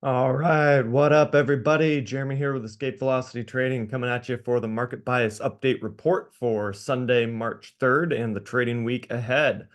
All right, what up, everybody? Jeremy here with Escape Velocity Trading, coming at you for the market bias update report for Sunday, March 3rd, and the trading week ahead.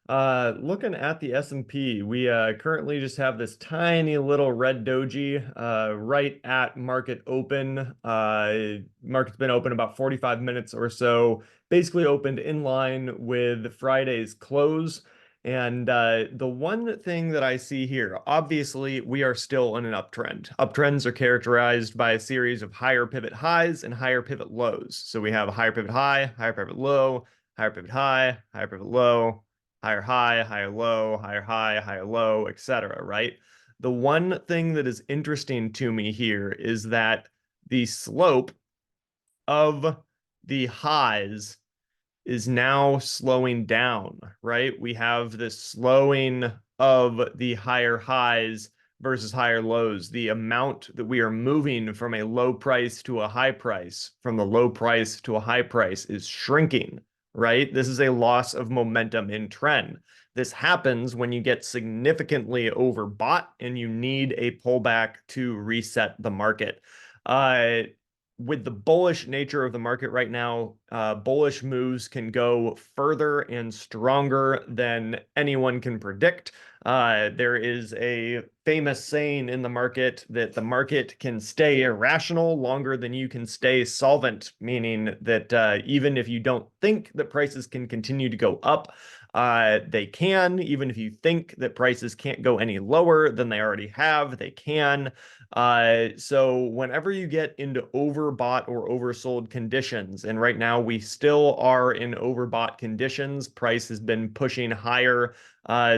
Looking at the S&P, we currently just have this tiny little red doji right at market open. Market's been open about 45 minutes or so, basically opened in line with Friday's close. And the one thing that I see here, obviously, we are still in an uptrend. Uptrends are characterized by a series of higher pivot highs and higher pivot lows. So we have a higher pivot high, higher pivot low, higher pivot high, higher pivot low, higher high, higher low, higher high, higher low, etc., right? The one thing that is interesting to me here is that the slope of the highs is now slowing down, right? We have this slowing of the higher highs versus higher lows. The amount that we are moving from a low price to a high price, from the low price to a high price, is shrinking, right? This is a loss of momentum in trend. This happens when you get significantly overbought and you need a pullback to reset the market. With the bullish nature of the market right now, bullish moves can go further and stronger than anyone can predict. There is a famous saying in the market that the market can stay irrational longer than you can stay solvent, meaning that even if you don't think that prices can continue to go up, they can. Even if you think that prices can't go any lower than they already have, they can. So whenever you get into overbought or oversold conditions, and right now we still are in overbought conditions, price has been pushing higher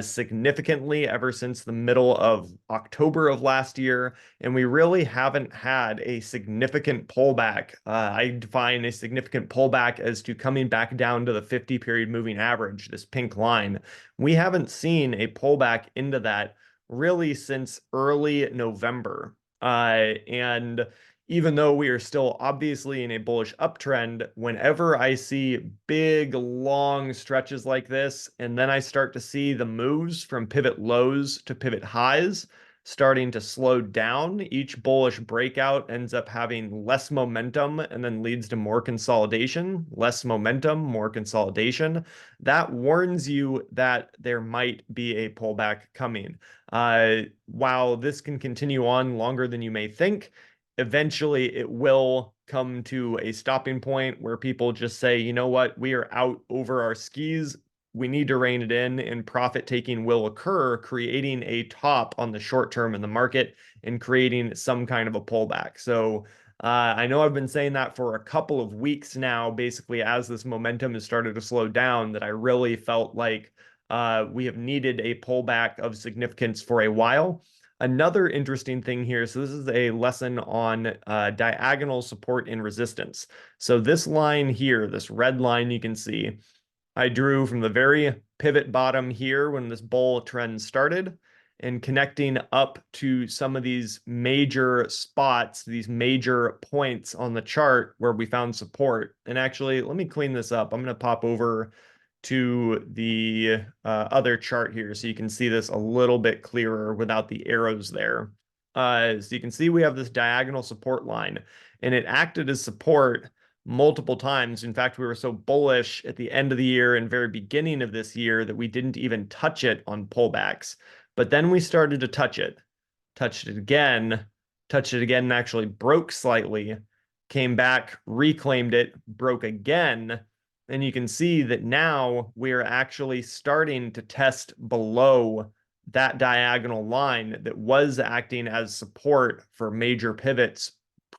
significantly ever since the middle of October of last year, and we really haven't had a significant pullback. I define a significant pullback as to coming back down to the 50-period moving average, this pink line. We haven't seen a pullback into that really since early November. And even though we are still obviously in a bullish uptrend, whenever I see big, long stretches like this, and then I start to see the moves from pivot lows to pivot highs starting to slow down, each bullish breakout ends up having less momentum and then leads to more consolidation, less momentum, more consolidation. That warns you that there might be a pullback coming. While this can continue on longer than you may think, eventually it will come to a stopping point where people just say, you know what, we are out over our skis. We need to rein it in, and profit taking will occur, creating a top on the short term in the market and creating some kind of a pullback. So I know I've been saying that for a couple of weeks now, basically as this momentum has started to slow down, that I really felt like we have needed a pullback of significance for a while. Another interesting thing here, so this is a lesson on diagonal support and resistance. So this line here, this red line you can see, I drew from the very pivot bottom here when this bull trend started and connecting up to some of these major spots, these major points on the chart where we found support. And actually, let me clean this up. I'm going to pop over to the other chart here so you can see this a little bit clearer without the arrows there. So you can see we have this diagonal support line, and it acted as support multiple times. In fact, we were so bullish at the end of the year and very beginning of this year that we didn't even touch it on pullbacks. But then we started to touch it, touched it again, and actually broke slightly, came back, reclaimed it, broke again. And you can see that now we're actually starting to test below that diagonal line that was acting as support for major pivots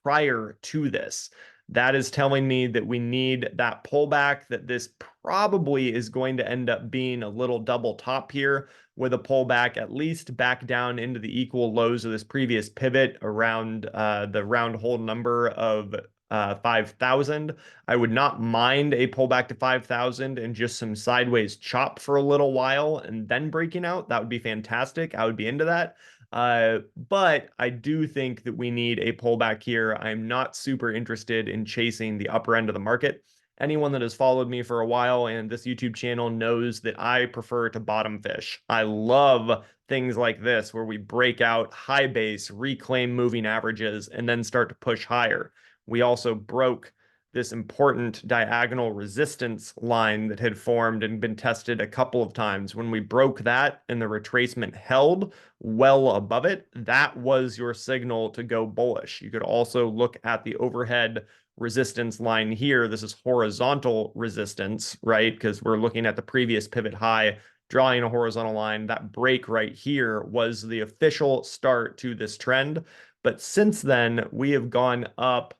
prior to this. That is telling me that we need that pullback, that this probably is going to end up being a little double top here with a pullback at least back down into the equal lows of this previous pivot around the round hole number of 5,000. I would not mind a pullback to 5,000 and just some sideways chop for a little while and then breaking out. That would be fantastic. I would be into that. But I do think that we need a pullback here. I'm not super interested in chasing the upper end of the market. Anyone that has followed me for a while and this YouTube channel knows that I prefer to bottom fish. I love things like this, where we break out high base, reclaim moving averages, and then start to push higher. We also broke this important diagonal resistance line that had formed and been tested a couple of times. When we broke that and the retracement held well above it, that was your signal to go bullish. You could also look at the overhead resistance line here. This is horizontal resistance, right? Because we're looking at the previous pivot high, drawing a horizontal line. That break right here was the official start to this trend. But since then, we have gone up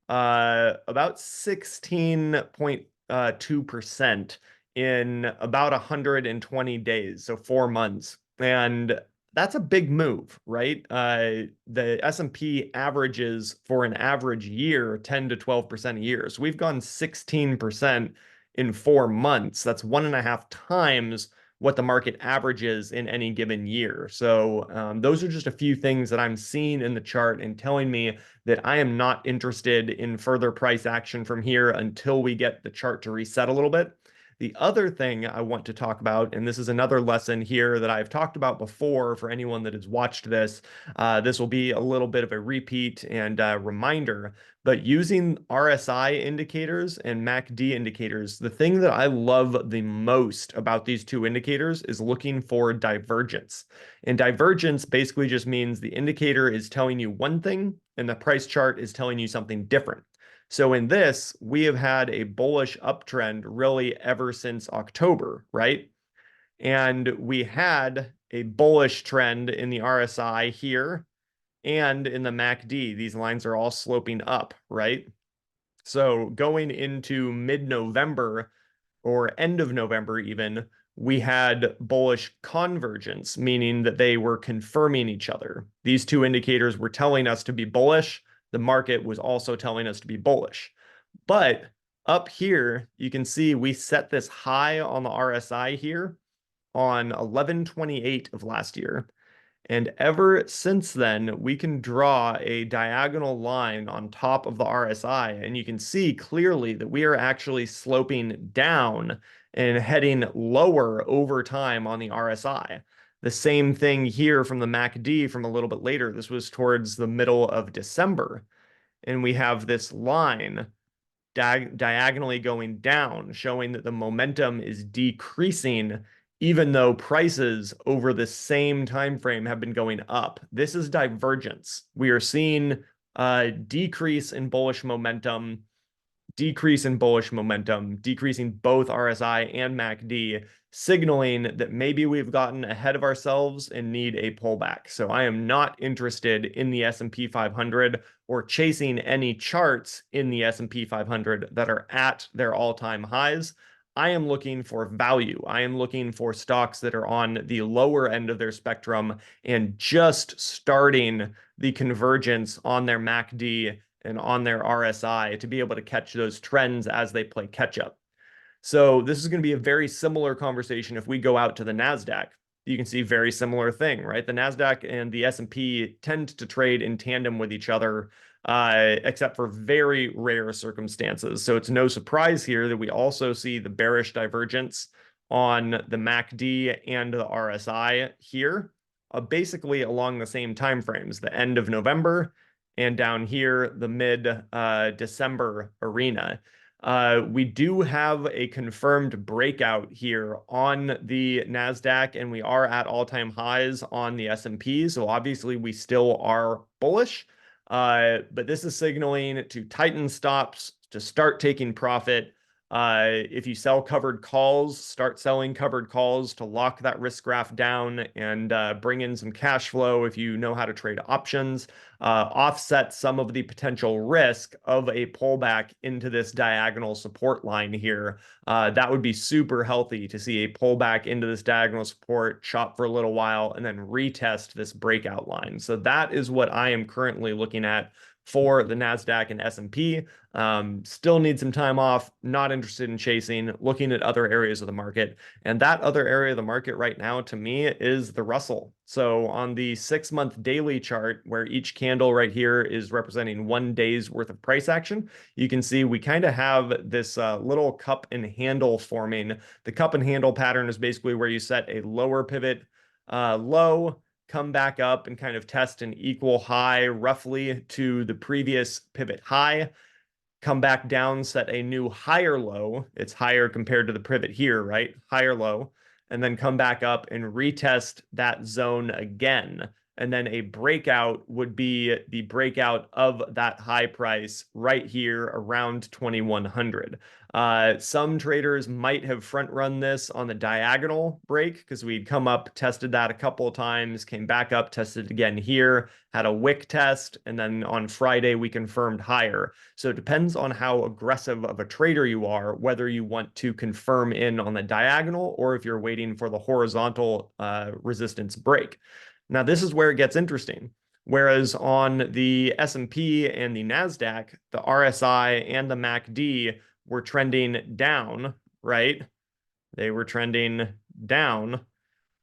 about 16.2% in about 120 days, so 4 months. And that's a big move, right? The S&P averages for an average year 10 to 12% a year. So we've gone 16% in 4 months. That's 1.5 times what the market averages in any given year. So those are just a few things that I'm seeing in the chart and telling me that I am not interested in further price action from here until we get the chart to reset a little bit. The other thing I want to talk about, and this is another lesson here that I've talked about before for anyone that has watched this, this will be a little bit of a repeat and reminder, but using RSI indicators and MACD indicators, the thing that I love the most about these two indicators is looking for divergence. And divergence basically just means the indicator is telling you one thing and the price chart is telling you something different. So in this, we have had a bullish uptrend really ever since October, right? And we had a bullish trend in the RSI here and in the MACD. These lines are all sloping up, right? So going into mid-November or end of November even, we had bullish convergence, meaning that they were confirming each other. These two indicators were telling us to be bullish. The market was also telling us to be bullish. But up here, you can see we set this high on the RSI here on 11/28 of last year. And ever since then, we can draw a diagonal line on top of the RSI, and you can see clearly that we are actually sloping down and heading lower over time on the RSI. The same thing here from the MACD from a little bit later. This was towards the middle of December, and we have this line diagonally going down, showing that the momentum is decreasing even though prices over the same time frame have been going up. This is divergence. We are seeing a decrease in bullish momentum, decreasing both RSI and MACD, signaling that maybe we've gotten ahead of ourselves and need a pullback. So I am not interested in the S&P 500 or chasing any charts in the S&P 500 that are at their all-time highs. I am looking for value. I am looking for stocks that are on the lower end of their spectrum and just starting the convergence on their MACD and on their RSI to be able to catch those trends as they play catch up. So this is going to be a very similar conversation if we go out to the NASDAQ. You can see very similar thing, right? The NASDAQ and the S&P tend to trade in tandem with each other, except for very rare circumstances. So it's no surprise here that we also see the bearish divergence on the MACD and the RSI here, basically along the same time frames, the end of November and down here, the mid-December arena. We do have a confirmed breakout here on the NASDAQ, and we are at all-time highs on the S&P. So obviously we still are bullish, but this is signaling to tighten stops, to start taking profit. If you sell covered calls, start selling covered calls to lock that risk graph down and bring in some cash flow if you know how to trade options, offset some of the potential risk of a pullback into this diagonal support line here. That would be super healthy to see a pullback into this diagonal support, chop for a little while, and then retest this breakout line. So that is what I am currently looking at for the NASDAQ and S&P. Still need some time off, not interested in chasing, looking at other areas of the market. And that other area of the market right now to me is the Russell. So on the 6-month daily chart, where each candle right here is representing 1 day's worth of price action, you can see we kind of have this little cup and handle forming. The cup and handle pattern is basically where you set a lower pivot low, come back up and kind of test an equal high roughly to the previous pivot high, come back down, set a new higher low. It's higher compared to the pivot here, right? Higher low, and then come back up and retest that zone again. And then a breakout would be the breakout of that high price right here around 2100. Some traders might have front run this on the diagonal break because we'd come up, tested that a couple of times, came back up, tested again here, had a wick test, and then on Friday we confirmed higher. So it depends on how aggressive of a trader you are, whether you want to confirm in on the diagonal or if you're waiting for the horizontal resistance break. Now, this is where it gets interesting. Whereas on the S&P and the NASDAQ, the RSI and the MACD were trending down, right? They were trending down.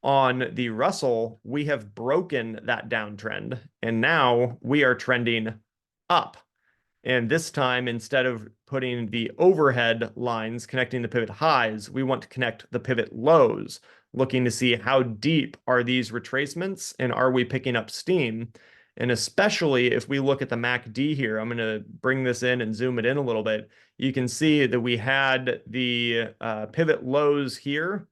On the Russell, we have broken that downtrend, and now we are trending up. And this time, instead of putting the overhead lines connecting the pivot highs, we want to connect the pivot lows, looking to see how deep are these retracements and are we picking up steam? And especially if we look at the MACD here, I'm going to bring this in and zoom it in a little bit. You can see that we had the pivot lows here.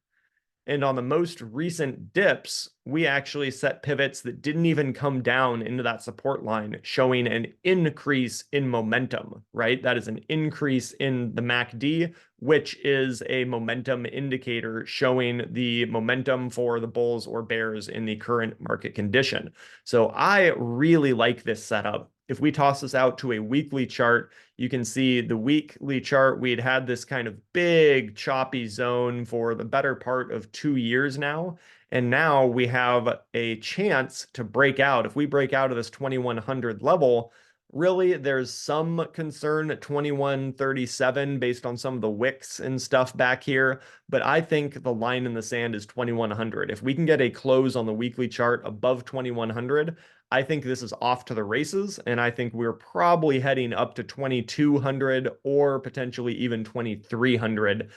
And on the most recent dips, we actually set pivots that didn't even come down into that support line, showing an increase in momentum, right? That is an increase in the MACD, which is a momentum indicator showing the momentum for the bulls or bears in the current market condition. So I really like this setup. If we toss this out to a weekly chart, you can see the weekly chart, we had this kind of big choppy zone for the better part of 2 years now. And now we have a chance to break out. If we break out of this 2100 level, really there's some concern at 2137 based on some of the wicks and stuff back here. But I think the line in the sand is 2100. If we can get a close on the weekly chart above 2100, I think this is off to the races, and I think we're probably heading up to 2200 or potentially even 2300.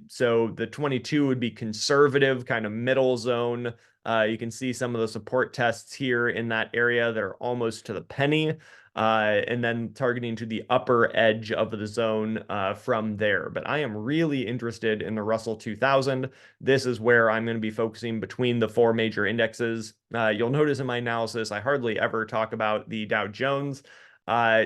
So the 22 would be conservative, kind of middle zone. You can see some of the support tests here in that area that are almost to the penny. And then targeting to the upper edge of the zone from there. But I am really interested in the Russell 2000. This is where I'm going to be focusing between the 4 major indexes. You'll notice in my analysis, I hardly ever talk about the Dow Jones.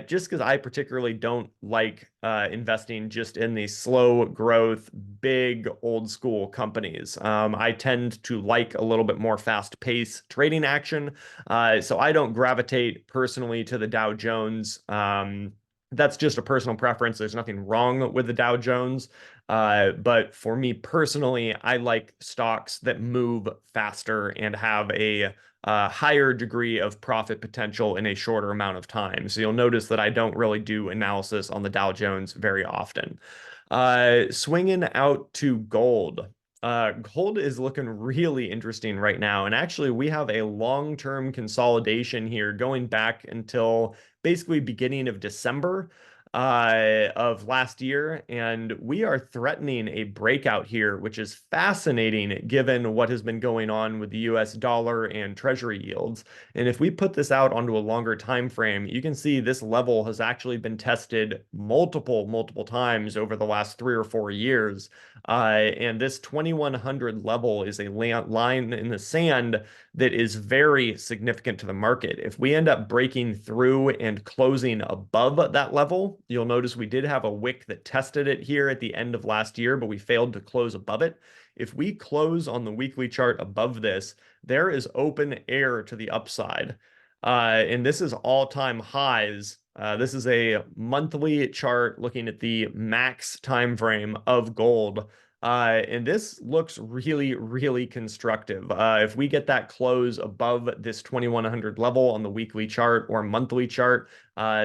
Just because I particularly don't like investing just in the slow growth, big old school companies. I tend to like a little bit more fast pace trading action. So I don't gravitate personally to the Dow Jones. That's just a personal preference. There's nothing wrong with the Dow Jones. But for me personally, I like stocks that move faster and have a higher degree of profit potential in a shorter amount of time. So you'll notice that I don't really do analysis on the Dow Jones very often. Swinging out to gold. Gold is looking really interesting right now. And actually, we have a long-term consolidation here going back until basically beginning of December of last year, and we are threatening a breakout here, which is fascinating given what has been going on with the US dollar and treasury yields. And if we put this out onto a longer time frame, you can see this level has actually been tested multiple times over the last 3 or 4 years. And this 2100 level is a line in the sand that is very significant to the market. If we end up breaking through and closing above that level, you'll notice we did have a wick that tested it here at the end of last year, but we failed to close above it. If we close on the weekly chart above this, there is open air to the upside. And this is all-time highs. This is a monthly chart looking at the max time frame of gold. And this looks really constructive. If we get that close above this 2100 level on the weekly chart or monthly chart,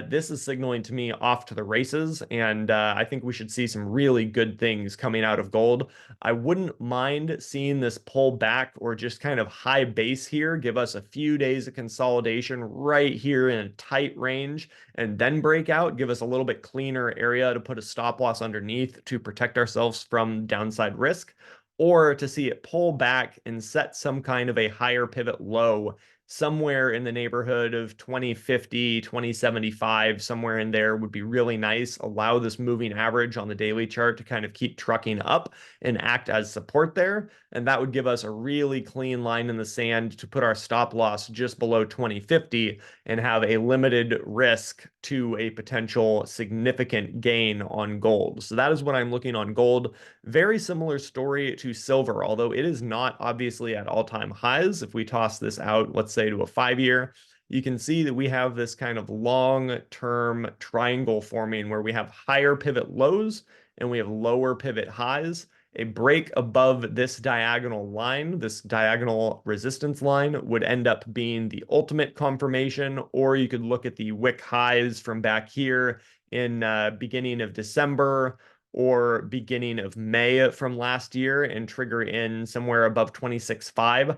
this is signaling to me off to the races, and I think we should see some really good things coming out of gold. I wouldn't mind seeing this pull back or just kind of high base here, give us a few days of consolidation right here in a tight range, and then break out, give us a little bit cleaner area to put a stop loss underneath to protect ourselves from downside risk. or to see it pull back and set some kind of a higher pivot low somewhere in the neighborhood of 2050, 2075, somewhere in there would be really nice. Allow this moving average on the daily chart to kind of keep trucking up and act as support there. And that would give us a really clean line in the sand to put our stop loss just below 2050 and have a limited risk to a potential significant gain on gold. So that is what I'm looking on gold. Very similar story to silver, although it is not obviously at all-time highs. If we toss this out, let's say to a 5-year, you can see that we have this kind of long-term triangle forming where we have higher pivot lows and we have lower pivot highs. A break above this diagonal line, this diagonal resistance line, would end up being the ultimate confirmation, or you could look at the wick highs from back here in beginning of December or beginning of May from last year and trigger in somewhere above 26.5.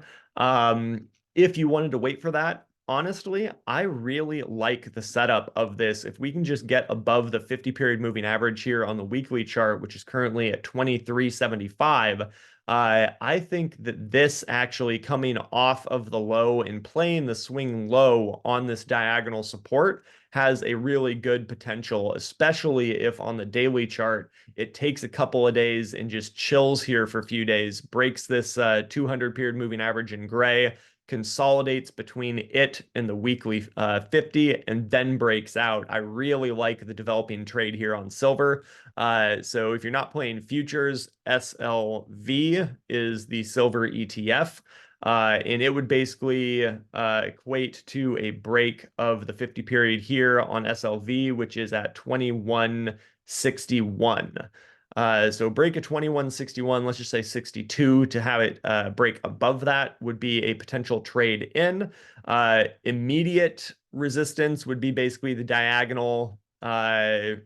If you wanted to wait for that, honestly, I really like the setup of this. If we can just get above the 50-period moving average here on the weekly chart, which is currently at 23.75, I think that this actually coming off of the low and playing the swing low on this diagonal support has a really good potential, especially if on the daily chart, it takes a couple of days and just chills here for a few days, breaks this 200-period moving average in gray, consolidates between it and the weekly 50, and then breaks out. I really like the developing trade here on silver. So if you're not playing futures, SLV is the silver ETF. And it would basically equate to a break of the 50 period here on SLV, which is at 2161. So break at 2161, let's just say 62 to have it break above that would be a potential trade in. Immediate resistance would be basically the diagonal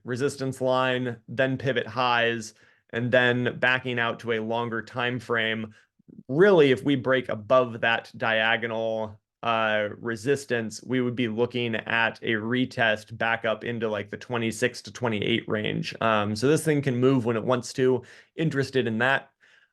resistance line, then pivot highs, and then backing out to a longer time frame. Really, if we break above that diagonal resistance, we would be looking at a retest back up into like the 26 to 28 range. So this thing can move when it wants to. Interested in that.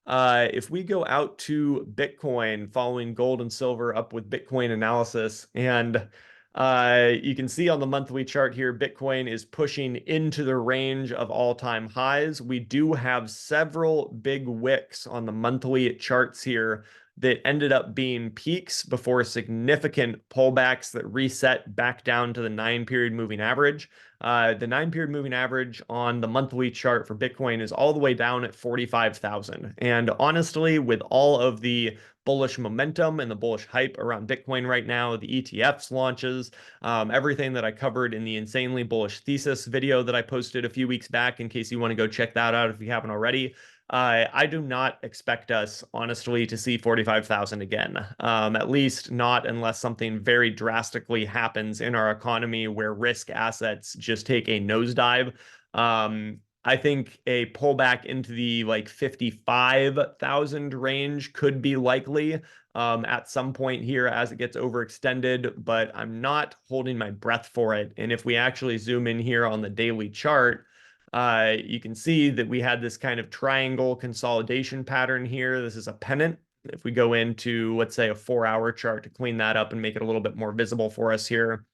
If we go out to Bitcoin, following gold and silver up with Bitcoin analysis, and you can see on the monthly chart here, Bitcoin is pushing into the range of all-time highs. We do have several big wicks on the monthly charts here that ended up being peaks before significant pullbacks that reset back down to the 9-period moving average. The 9-period moving average on the monthly chart for Bitcoin is all the way down at 45,000. And honestly, with all of the bullish momentum and the bullish hype around Bitcoin right now, the ETFs launches, everything that I covered in the insanely bullish thesis video that I posted a few weeks back, in case you want to go check that out if you haven't already. I do not expect us, honestly, to see 45,000 again. At least not unless something very drastically happens in our economy where risk assets just take a nosedive. I think a pullback into the like 55,000 range could be likely at some point here as it gets overextended, but I'm not holding my breath for it. And if we actually zoom in here on the daily chart, you can see that we had this kind of triangle consolidation pattern here. This is a pennant. If we go into, let's say, a 4-hour chart to clean that up and make it a little bit more visible for us here,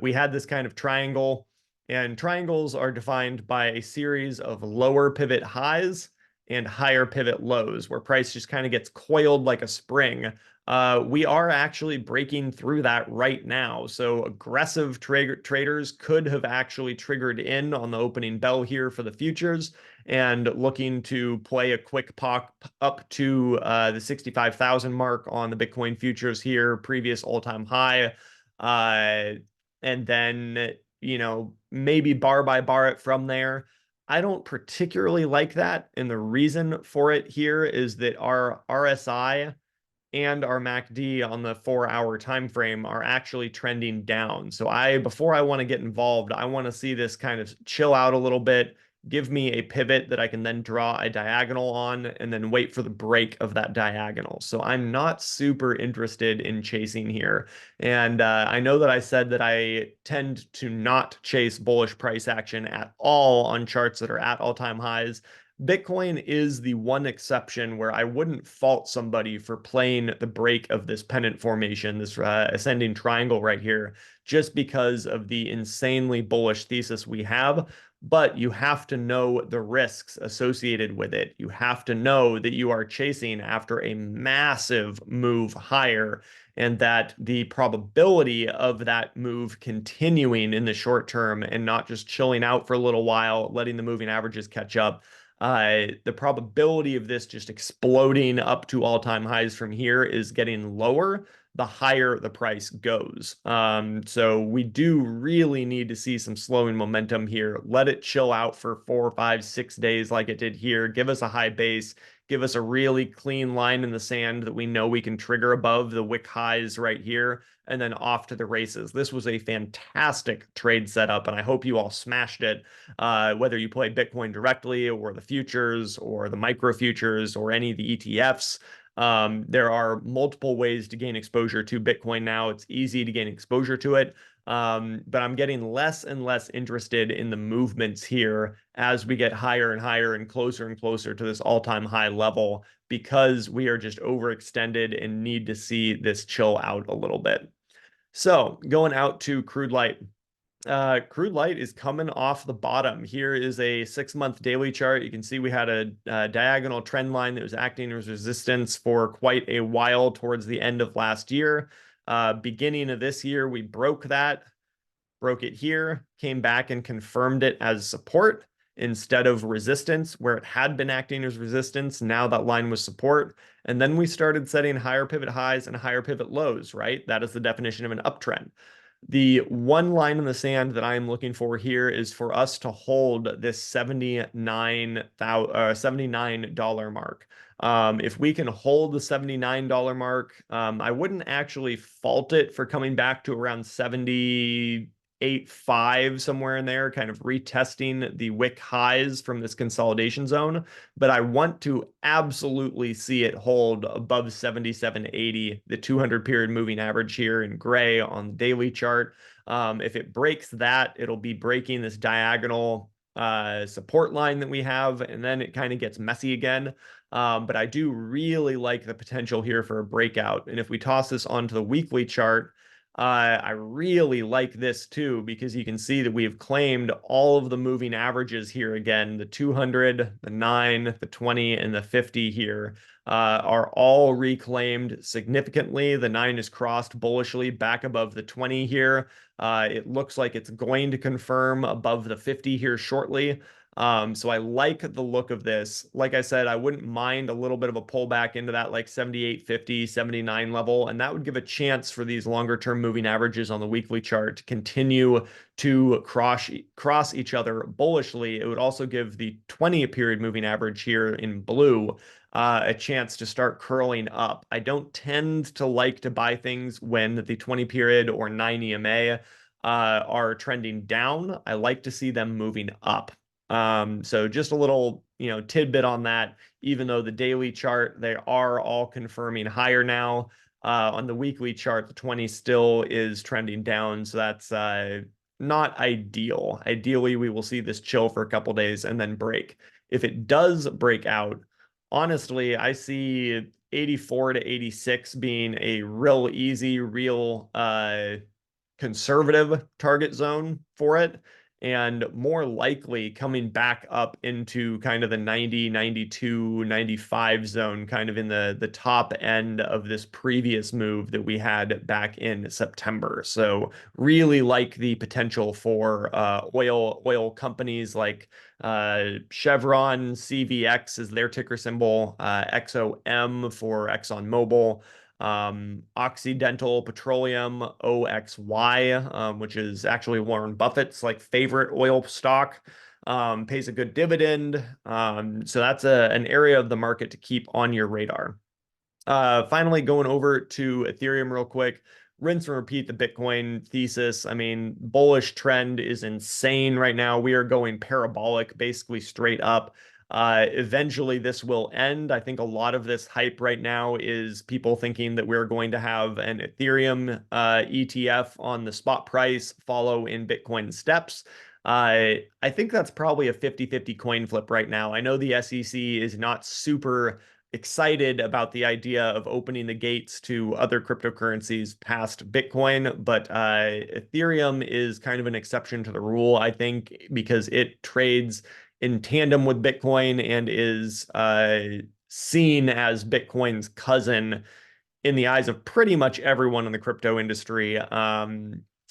we had this kind of triangle, and triangles are defined by a series of lower pivot highs and higher pivot lows, where price just kind of gets coiled like a spring. We are actually breaking through that right now. So aggressive traders could have actually triggered in on the opening bell here for the futures and looking to play a quick pop up to the 65,000 mark on the Bitcoin futures here, previous all-time high. And then, maybe bar by bar it from there. I don't particularly like that. And the reason for it here is that our RSI and our MACD on the 4-hour time frame are actually trending down. So before I want to get involved, I want to see this kind of chill out a little bit, give me a pivot that I can then draw a diagonal on, and then wait for the break of that diagonal. So I'm not super interested in chasing here. And I know that I said that I tend to not chase bullish price action at all on charts that are at all-time highs. Bitcoin is the one exception where I wouldn't fault somebody for playing the break of this pennant formation, this ascending triangle right here, just because of the insanely bullish thesis we have. But you have to know the risks associated with it. You have to know that you are chasing after a massive move higher, and that the probability of that move continuing in the short term and not just chilling out for a little while, letting the moving averages catch up, the probability of this just exploding up to all-time highs from here is getting lower the higher the price goes. So we do really need to see some slowing momentum here. Let it chill out for 4, 5, 6 days like it did here. Give us a high base. Give us a really clean line in the sand that we know we can trigger above the wick highs right here, and then off to the races. This was a fantastic trade setup, and I hope you all smashed it. Whether you play Bitcoin directly or the futures or the micro futures or any of the ETFs, there are multiple ways to gain exposure to Bitcoin now. It's easy to gain exposure to it. But I'm getting less and less interested in the movements here as we get higher and closer to this all-time high level, because we are just overextended and need to see this chill out a little bit. So going out to crude light. Crude light is coming off the bottom. Here is a 6-month daily chart. You can see we had a diagonal trend line that was acting as resistance for quite a while towards the end of last year. Beginning of this year, we broke it here, came back and confirmed it as support instead of resistance, where it had been acting as resistance. Now that line was support. And then we started setting higher pivot highs and higher pivot lows, right? That is the definition of an uptrend. The one line in the sand that I am looking for here is for us to hold this $79 mark. If we can hold the $79 mark, I wouldn't actually fault it for coming back to around 78.5, somewhere in there, kind of retesting the wick highs from this consolidation zone. But I want to absolutely see it hold above 77.80, the 200 period moving average here in gray on the daily chart. If it breaks that, it'll be breaking this diagonal support line that we have, and then it kind of gets messy again. But I do really like the potential here for a breakout. And if we toss this onto the weekly chart, I really like this too, because you can see that we have claimed all of the moving averages here again. The 200, the 9, the 20, and the 50 here are all reclaimed significantly. The 9 is crossed bullishly back above the 20 here. It looks like it's going to confirm above the 50 here shortly. So I like the look of this. Like I said, I wouldn't mind a little bit of a pullback into that like 78.50, 79 level, and that would give a chance for these longer term moving averages on the weekly chart to continue to cross each other bullishly. It would also give the 20 period moving average here in blue a chance to start curling up. I don't tend to like to buy things when the 20 period or 9 EMA are trending down. I like to see them moving up. So just a little, tidbit on that. Even though the daily chart, they are all confirming higher now. On the weekly chart, the 20 still is trending down. So that's not ideal. Ideally, we will see this chill for a couple days and then break. If it does break out, honestly, I see 84 to 86 being a real easy, real conservative target zone for it, and more likely coming back up into kind of the 90, 92, 95 zone, kind of in the top end of this previous move that we had back in September. So really like the potential for oil companies like Chevron, CVX is their ticker symbol, XOM for ExxonMobil, Occidental Petroleum, OXY, which is actually Warren Buffett's like favorite oil stock, pays a good dividend. So that's an area of the market to keep on your radar. Finally, going over to Ethereum real quick. Rinse and repeat the Bitcoin thesis. I mean, bullish trend is insane right now. We are going parabolic, basically straight up. Eventually this will end. I think a lot of this hype right now is people thinking that we're going to have an Ethereum ETF on the spot price follow in Bitcoin steps. I think that's probably a 50-50 coin flip right now. I know the SEC is not super excited about the idea of opening the gates to other cryptocurrencies past Bitcoin, but Ethereum is kind of an exception to the rule, I think, because it trades in tandem with Bitcoin and is seen as Bitcoin's cousin in the eyes of pretty much everyone in the crypto industry.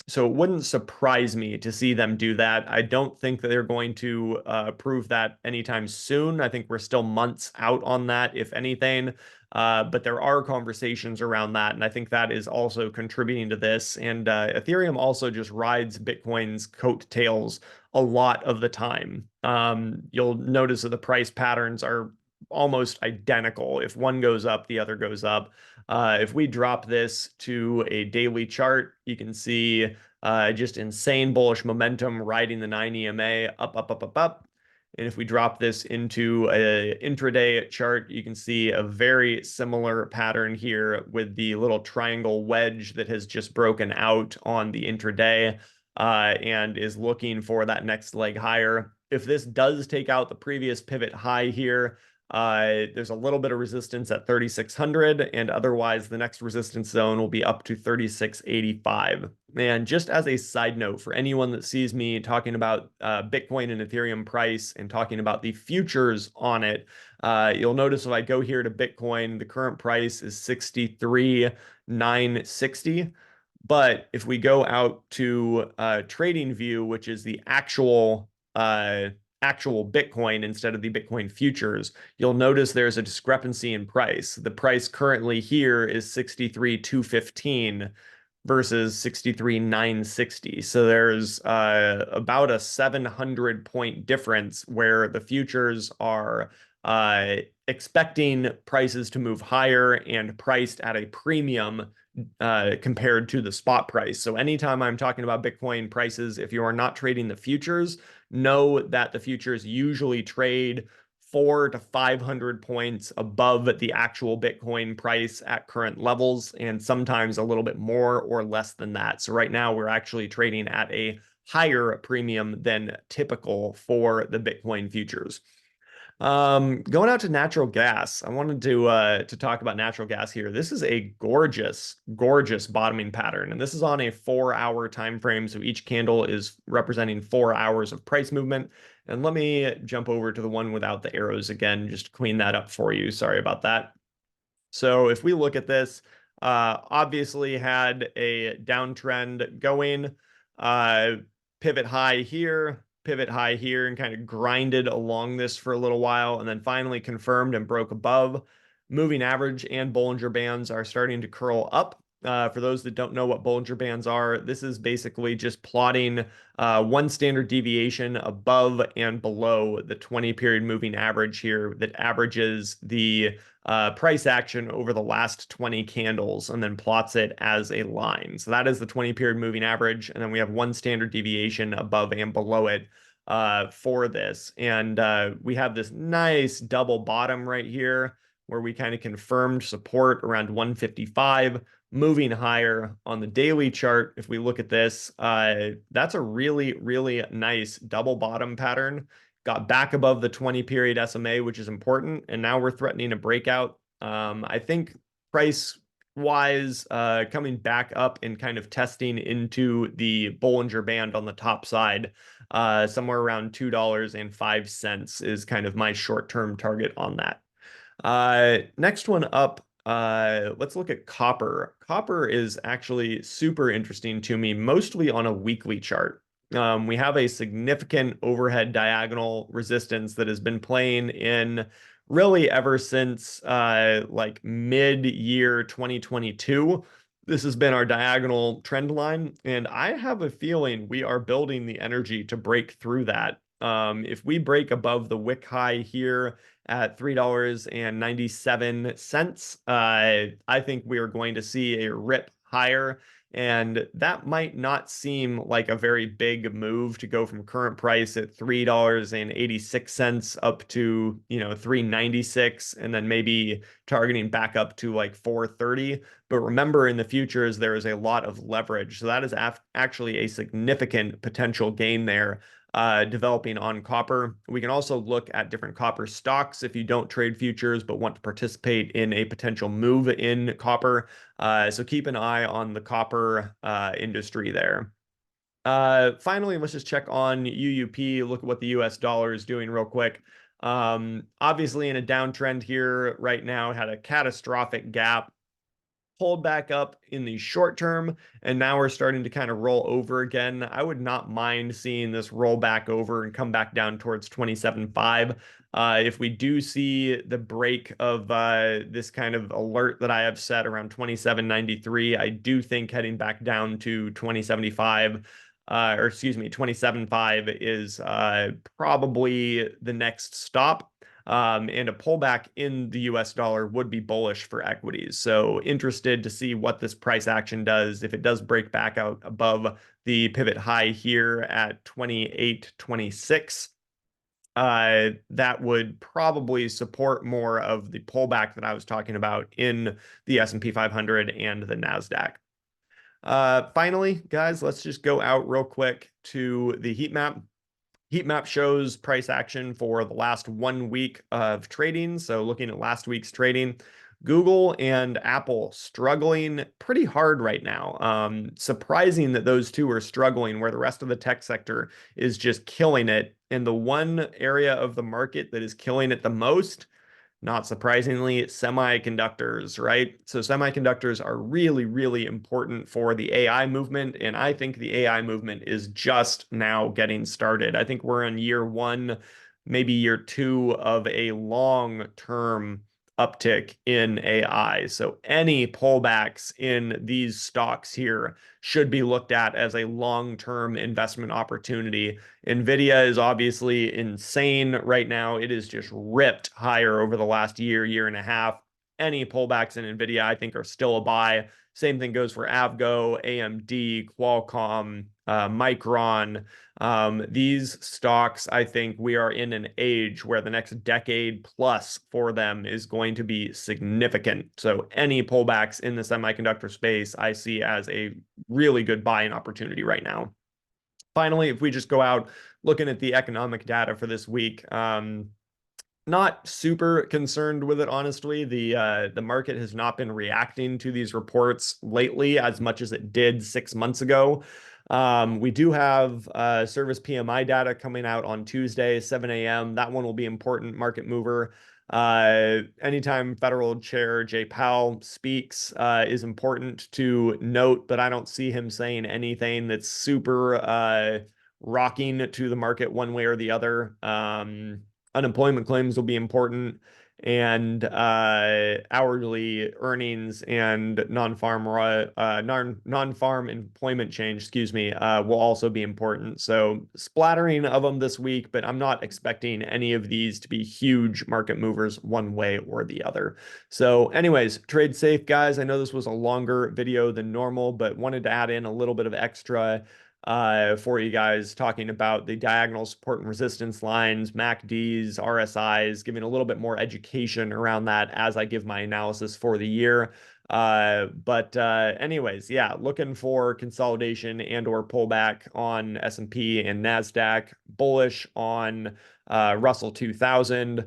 So it wouldn't surprise me to see them do that. I don't think that they're going to prove that anytime soon. I think we're still months out on that, if anything. But there are conversations around that, and I think that is also contributing to this. And Ethereum also just rides Bitcoin's coattails a lot of the time. You'll notice that the price patterns are almost identical. If one goes up, the other goes up. If we drop this to a daily chart, you can see just insane bullish momentum riding the 9 EMA up, up, up, up, up. And if we drop this into an intraday chart, you can see a very similar pattern here with the little triangle wedge that has just broken out on the intraday and is looking for that next leg higher. If this does take out the previous pivot high here, there's a little bit of resistance at 3,600, and otherwise the next resistance zone will be up to 3,685. And just as a side note, for anyone that sees me talking about Bitcoin and Ethereum price and talking about the futures on it, you'll notice if I go here to Bitcoin, the current price is 63,960. But if we go out to TradingView, which is the actual Bitcoin instead of the Bitcoin futures, you'll notice there's a discrepancy in price. The price currently here is 63,215 versus 63,960. So there's about a 700 point difference where the futures are expecting prices to move higher and priced at a premium compared to the spot price. So anytime I'm talking about Bitcoin prices, if you are not trading the futures, know that the futures usually trade 400 to 500 points above the actual Bitcoin price at current levels, and sometimes a little bit more or less than that. So right now we're actually trading at a higher premium than typical for the Bitcoin futures. Going out to natural gas, I wanted to talk about natural gas here. This is a gorgeous, gorgeous bottoming pattern, and this is on a 4-hour time frame. So each candle is representing 4 hours of price movement. And let me jump over to the one without the arrows again, just to clean that up for you. Sorry about that. So if we look at this, obviously had a downtrend going, pivot high here, and kind of grinded along this for a little while, and then finally confirmed and broke above. Moving average and Bollinger Bands are starting to curl up. For those that don't know what Bollinger Bands are, this is basically just plotting one standard deviation above and below the 20-period moving average here that averages the price action over the last 20 candles and then plots it as a line. So that is the 20-period moving average, and then we have one standard deviation above and below it for this. And we have this nice double bottom right here where we kind of confirmed support around 155, moving higher on the daily chart. If we look at this, that's a really, really nice double bottom pattern. Got back above the 20-period SMA, which is important, and now we're threatening a breakout. I think price-wise, coming back up and kind of testing into the Bollinger Band on the top side, somewhere around $2.05 is kind of my short-term target on that. Next one up, let's look at copper. Copper is actually super interesting to me, mostly on a weekly chart. We have a significant overhead diagonal resistance that has been playing in really ever since like mid-year 2022. This has been our diagonal trend line, and I have a feeling we are building the energy to break through that. If we break above the wick high here at $3.97, I think we are going to see a rip higher. And that might not seem like a very big move to go from current price at $3.86 up to, $3.96, and then maybe targeting back up to like $4.30. But remember, in the futures, there is a lot of leverage. So that is actually a significant potential gain there. developing on copper. We can also look at different copper stocks if you don't trade futures but want to participate in a potential move in copper. So keep an eye on the copper industry there. Finally, let's just check on UUP, look at what the US dollar is doing real quick. Obviously in a downtrend here right now, had a catastrophic gap, pulled back up in the short term, and now we're starting to kind of roll over again. I would not mind seeing this roll back over and come back down towards 27.5. If we do see the break of this kind of alert that I have set around 27.93, I do think heading back down to 20.75, or excuse me, 27.5 is probably the next stop. And a pullback in the US dollar would be bullish for equities. So interested to see what this price action does. If it does break back out above the pivot high here at 28.26, that would probably support more of the pullback that I was talking about in the S&P 500 and the NASDAQ. Finally, guys, let's just go out real quick to the heat map. Heat map shows price action for the last 1 week of trading. So looking at last week's trading, Google and Apple struggling pretty hard right now. Surprising that those two are struggling where the rest of the tech sector is just killing it. And the one area of the market that is killing it the most, not surprisingly, semiconductors, right? So semiconductors are really, really important for the AI movement. And I think the AI movement is just now getting started. I think we're in year one, maybe year two of a long-term uptick in AI. So any pullbacks in these stocks here should be looked at as a long-term investment opportunity. Nvidia is obviously insane right now. It is just ripped higher over the last year, year and a half. Any pullbacks in Nvidia, I think, are still a buy. Same thing goes for Avgo, AMD, Qualcomm, Micron. These stocks, I think we are in an age where the next decade plus for them is going to be significant. So any pullbacks in the semiconductor space, I see as a really good buying opportunity right now. Finally, if we just go out looking at the economic data for this week, not super concerned with it, honestly. The market has not been reacting to these reports lately as much as it did 6 months ago. We do have service PMI data coming out on Tuesday, 7 a.m. That one will be important market mover. Anytime Federal Chair Jay Powell speaks is important to note, but I don't see him saying anything that's super rocking to the market one way or the other. Unemployment claims will be important, and hourly earnings and non-farm employment change, excuse me, will also be important. So splattering of them this week, but I'm not expecting any of these to be huge market movers one way or the other. So anyways, trade safe, guys. I know this was a longer video than normal, but wanted to add in a little bit of extra for you guys, talking about the diagonal support and resistance lines, MACDs, RSIs, giving a little bit more education around that as I give my analysis for the year. Anyways, yeah, looking for consolidation and or pullback on S&P and NASDAQ, bullish on Russell 2000.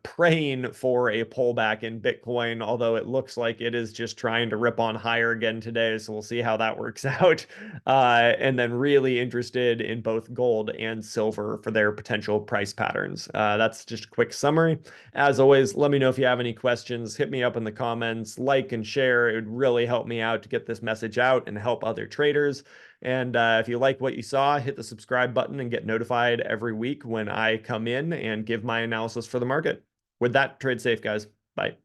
Praying for a pullback in Bitcoin, although it looks like it is just trying to rip on higher again today. So we'll see how that works out. And then really interested in both gold and silver for their potential price patterns. That's just a quick summary. As always, let me know if you have any questions. Hit me up in the comments, like and share. It would really help me out to get this message out and help other traders. And if you like what you saw, hit the subscribe button and get notified every week when I come in and give my analysis for the market. With that, trade safe, guys. Bye.